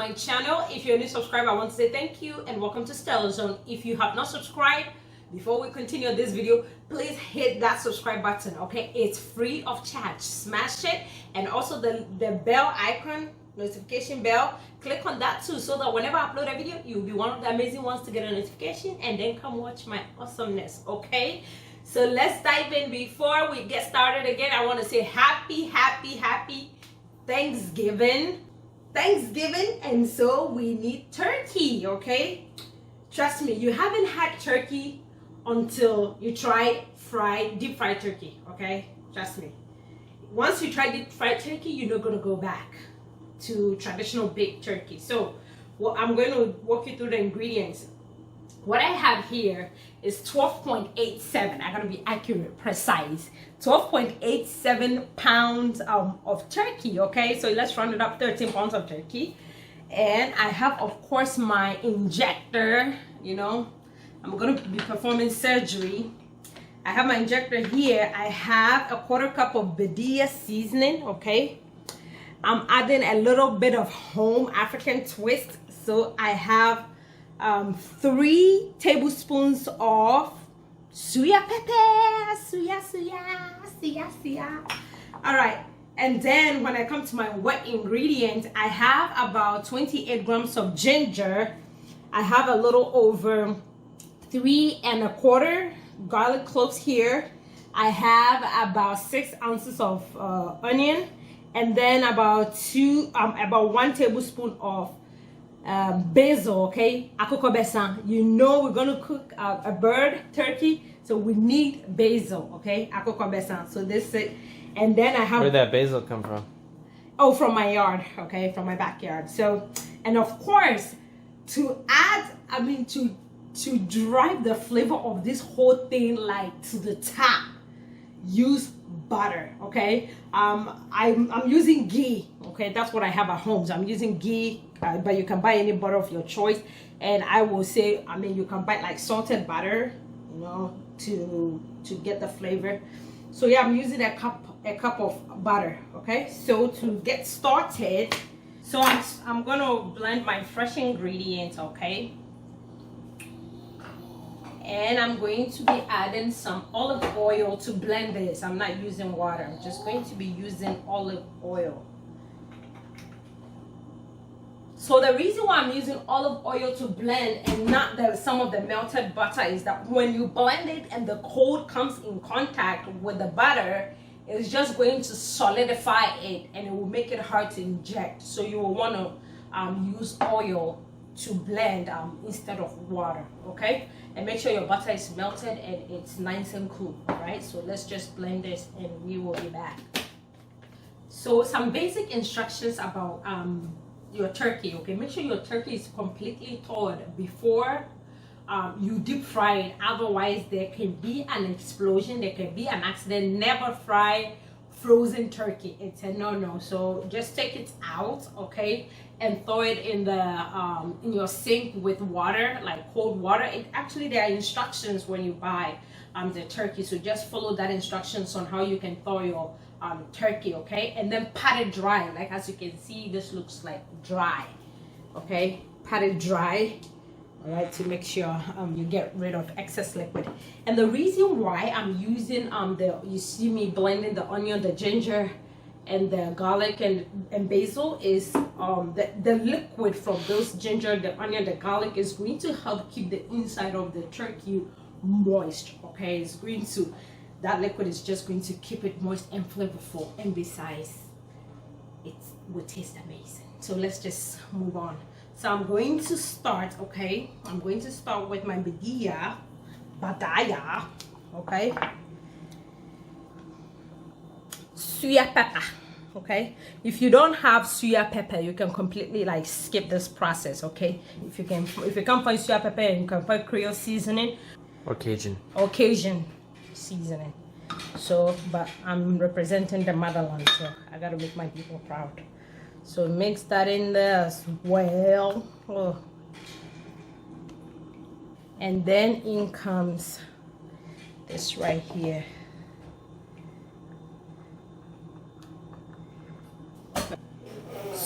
my channel. If you're a new subscriber, I want to say thank you and welcome to StellaZone. If you have not subscribed, before we continue this video, please hit that subscribe button, okay? It's free of charge. Smash it, and also the bell icon, notification bell, click on that too, so that whenever I upload a video, you'll be one of the amazing ones to get a notification and then come watch my awesomeness, okay? So let's dive in. Before we get started again, I want to say happy Thanksgiving. And so we need turkey, okay? Trust me, you haven't had turkey until you try deep fried turkey, okay? Trust me. Once you try deep fried turkey, you're not gonna go back to traditional baked turkey. So I'm going to walk you through the ingredients. What I have here is 12.87. I'm gonna be accurate, precise. 12.87 pounds of turkey, okay? So let's round it up, 13 pounds of turkey. And I have, of course, my injector. You know, I'm gonna be performing surgery. I have my injector here. I have a 1/4 cup of Badia seasoning, okay? I'm adding a little bit of home African twist. So I have 3 tablespoons of suya pepper. Suya. All right. And then when I come to my wet ingredient, I have about 28 grams of ginger. I have a little over 3 1/4 garlic cloves here. I have about 6 ounces of onion, and then about 1 tablespoon of basil, okay? Akoko besan. You know we're gonna cook a bird turkey, so we need basil, okay? Akoko besan. So this is it. And then I have. Where'd that basil come from? Oh, from my yard, okay, from my backyard. So, and of course, to add, I mean, to drive the flavor of this whole thing like to the top, use butter, okay? I'm using ghee, okay? That's what I have at home. So I'm using ghee, but you can buy any butter of your choice. And I will say, I mean, you can buy like salted butter, you know, to get the flavor. So yeah, I'm using a cup of butter, okay? So to get started, so I'm gonna blend my fresh ingredients, okay? And I'm going to be adding some olive oil to blend this. I'm not using water. I'm just going to be using olive oil. So the reason why I'm using olive oil to blend and not some of the melted butter is that when you blend it and the cold comes in contact with the butter, it's just going to solidify it and it will make it hard to inject. So you will want to use oil to blend instead of water, okay? And make sure your butter is melted and it's nice and cool, right? So let's just blend this and we will be back. So some basic instructions about your turkey, okay? Make sure your turkey is completely thawed before you deep fry it. Otherwise there can be an explosion, there can be an accident. Never fry frozen turkey. It's a no-no. So just take it out, okay, and throw it in your sink with water, like cold water. Actually there are instructions when you buy the turkey, so just follow that instructions on how you can thaw your turkey, okay? And then pat it dry. Like as you can see, this looks like dry, okay? Pat it dry, all right, to make sure you get rid of excess liquid. And the reason why I'm using you see me blending the onion, the ginger, and the garlic and basil is the liquid from those ginger, the onion, the garlic is going to help keep the inside of the turkey moist, okay? It's going to, that liquid is just going to keep it moist and flavorful, and besides it will taste amazing. So let's just move on. So I'm going to start, okay? I'm going to start with my badaya, okay? Suya pepper, okay? If you don't have suya pepper, you can completely like skip this process, okay? If you can't find suya pepper, you can find Creole seasoning or Cajun seasoning. So, but I'm representing the motherland, so I gotta make my people proud. So mix that in there as well. Oh. And then in comes this right here.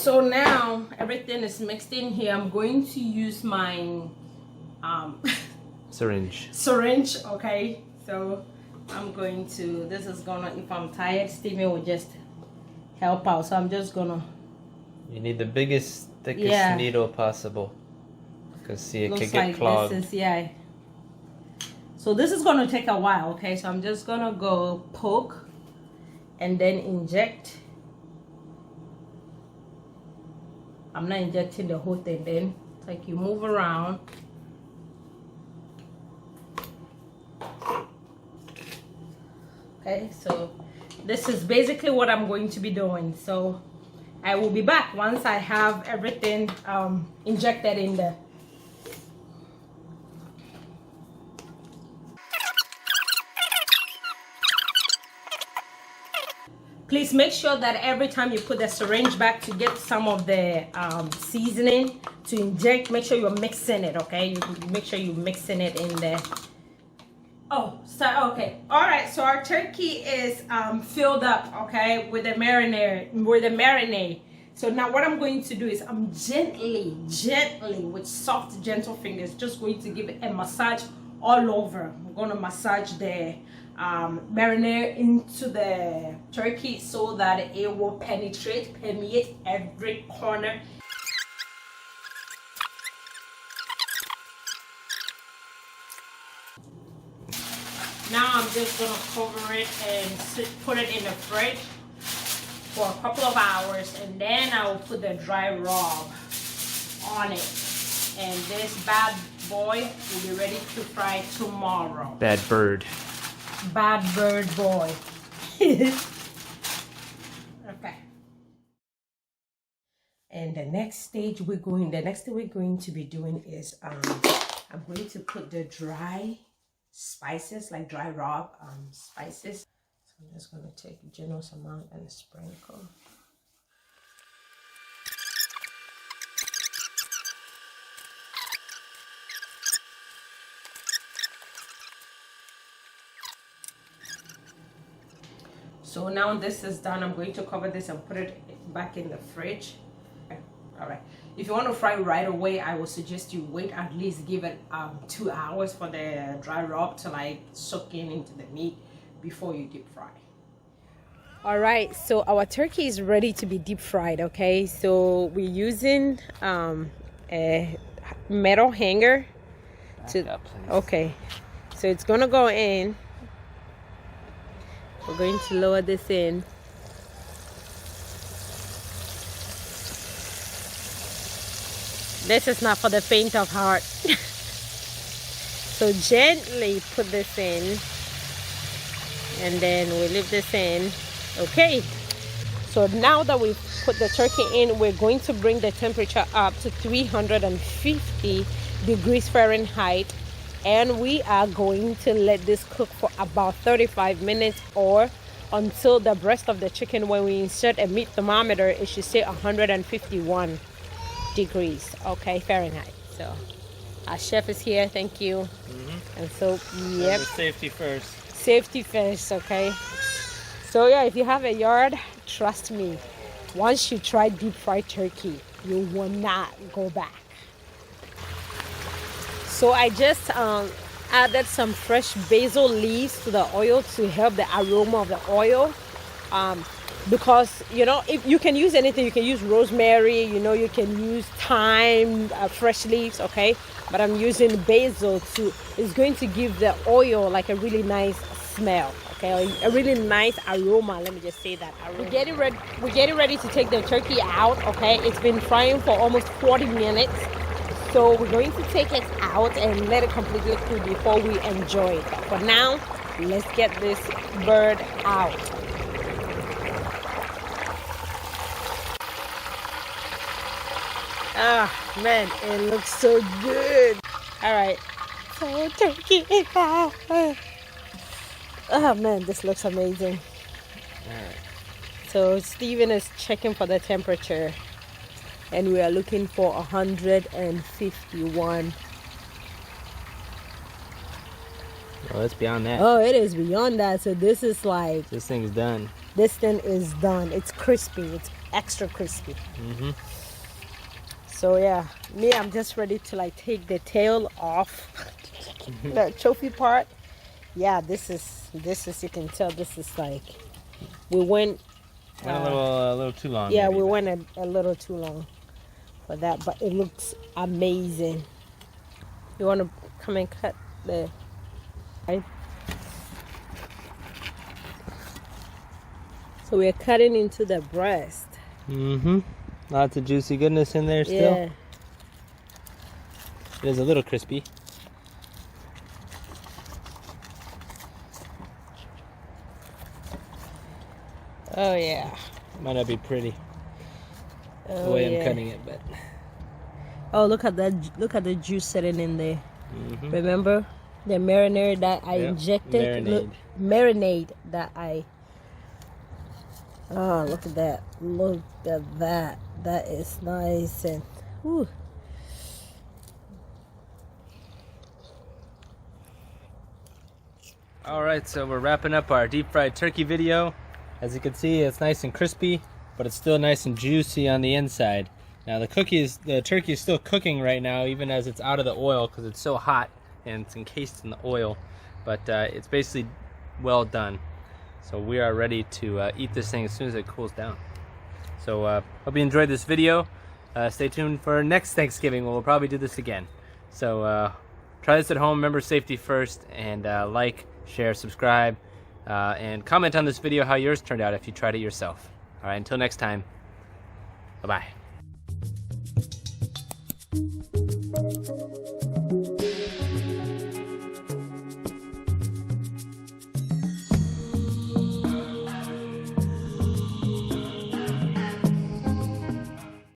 So now everything is mixed in here. I'm going to use my Syringe. syringe. Okay, so I'm going to, this is gonna, if I'm tired, Steven will just help out. So I'm just gonna, You need the biggest, thickest needle possible. Because see, it could get clogged. This is, so this is gonna take a while. Okay, so I'm just gonna go poke and then inject. I'm not injecting the whole thing. Then it's like you move around. Okay, so this is basically what I'm going to be doing. So I will be back once I have everything injected in there. Please make sure that every time you put the syringe back to get some of the seasoning to inject, make sure you're mixing it, okay? You make sure you're mixing it in there. Oh, so okay. All right, so our turkey is filled up, okay, with the marinade. So now what I'm going to do is I'm gently, with soft, gentle fingers, just going to give it a massage all over. I'm going to massage the marinade into the turkey so that it will permeate every corner. Now I'm just gonna cover it and put it in the fridge for a couple of hours, and then I will put the dry rub on it, and this bad boy will be ready to fry tomorrow. Bad bird. Bad bird boy. Okay. And the next thing we're going to be doing is I'm going to put the dry spices, like dry rub spices. So I'm just going to take a generous amount and sprinkle. So now this is done. I'm going to cover this and put it back in the fridge. Okay. All right. If you want to fry right away, I would suggest you wait, at least give it 2 hours for the dry rub to like soak into the meat before you deep fry. All right, so our turkey is ready to be deep fried. Okay, so we're using a metal hanger okay, so it's gonna go in. We're going to lower this in. This is not for the faint of heart. So gently put this in, and then we leave this in. Okay, so now that we've put the turkey in, we're going to bring the temperature up to 350 degrees Fahrenheit, and we are going to let this cook for about 35 minutes or until the breast of the chicken, when we insert a meat thermometer, it should say 151 degrees, okay, Fahrenheit. So our chef is here, thank you. And so yep, safety first. Safety first, okay. So yeah, if you have a yard, trust me, once you try deep fried turkey, you will not go back. So I just added some fresh basil leaves to the oil to help the aroma of the oil. Because, you know, if you can use anything, you can use rosemary, you know, you can use thyme, fresh leaves, okay? But I'm using basil it's going to give the oil like a really nice smell, okay? A really nice aroma, let me just say that. We're getting ready to take the turkey out, okay? It's been frying for almost 40 minutes. So we're going to take it out and let it completely cool before we enjoy it. But for now, let's get this bird out. Ah, man, it looks so good. All right, so turkey is out. Oh man, this looks amazing. All right. So Steven is checking for the temperature, and we are looking for 151. Oh, it's beyond that. Oh, it is beyond that. So this is like, This thing's done. this thing is done. It's crispy. It's extra crispy. Mm-hmm. So yeah, me, I'm just ready to like take the tail off, the trophy part. Yeah, this is you can tell this is like we went a little too long. yeah, maybe, we but- went a little too long for that, but it looks amazing. You want to come and cut the right? So we're cutting into the breast. Mm-hmm. Lots of juicy goodness in there still. Yeah. It is a little crispy. Oh yeah. Might not be pretty the Oh, way yeah. I'm cutting it, but Oh, look at that! Look at the juice sitting in there. Mhm. Remember the marinade that I Yep, injected? Look, marinade that I. Oh, look at that! Look at that! That is nice and. Whew. All right, so we're wrapping up our deep fried turkey video. As you can see, it's nice and crispy, but it's still nice and juicy on the inside. Now the turkey is still cooking right now, even as it's out of the oil because it's so hot and it's encased in the oil. But it's basically well done. So we are ready to eat this thing as soon as it cools down. So hope you enjoyed this video. Stay tuned for next Thanksgiving when we'll probably do this again. So try this at home. Remember, safety first, and like, share, subscribe, and comment on this video how yours turned out if you tried it yourself. All right, until next time, bye-bye.